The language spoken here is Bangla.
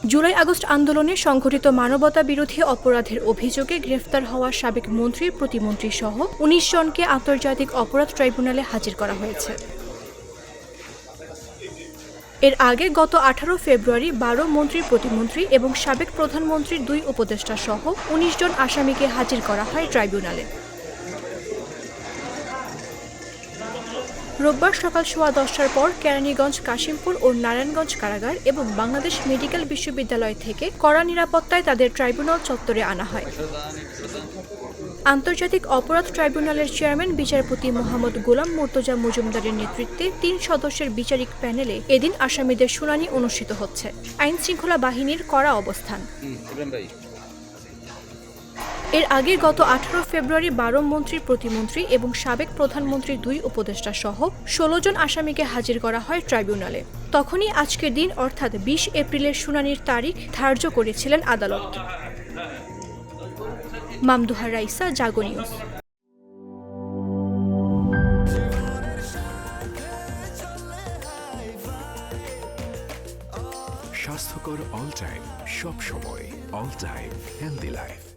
জুলাই আগস্ট আন্দোলনে সংঘটিত মানবতা বিরোধী অপরাধের অভিযোগে গ্রেফতার হওয়া সাবেক মন্ত্রী, প্রতিমন্ত্রী সহ ১৯ জনকে আন্তর্জাতিক অপরাধ ট্রাইব্যুনালে হাজির করা হয়েছে। এর আগে গত ১৮ ফেব্রুয়ারি ১২ মন্ত্রী, প্রতিমন্ত্রী এবং সাবেক প্রধানমন্ত্রীর ২ উপদেষ্টা সহ ১৯ জন আসামিকে হাজির করা হয় ট্রাইব্যুনালে। রোববার সকাল 10:15টার পর কেরানীগঞ্জ, কাশিমপুর ও নারায়ণগঞ্জ কারাগার এবং বাংলাদেশ মেডিকেল বিশ্ববিদ্যালয় থেকে কড়া নিরাপত্তায় তাদের ট্রাইব্যুনাল চত্বরে আনা হয়। আন্তর্জাতিক অপরাধ ট্রাইব্যুনালের চেয়ারম্যান বিচারপতি মোহাম্মদ গোলাম মুর্তজা মজুমদারের নেতৃত্বে ৩ সদস্যের বিচারিক প্যানেলে এদিন আসামিদের শুনানি অনুষ্ঠিত হচ্ছে। আইনশৃঙ্খলা বাহিনীর কড়া অবস্থান। এর আগে গত ১৮ ফেব্রুয়ারি ১২ মন্ত্রী, প্রতিমন্ত্রী এবং সাবেক প্রধানমন্ত্রীর ২ উপদেষ্টা সহ ১৬ জন আসামিকে হাজির করা হয় ট্রাইব্যুনালে। তখনই আজকের দিন অর্থাৎ ২০ এপ্রিলের শুনানির তারিখ ধার্য করেছিলেন আদালত। মামদুহা রাইসা, জাগো নিউজ। স্বাস্থ্যকর অল টাইম, সব সময় অল টাইম হেলদি লাইফ।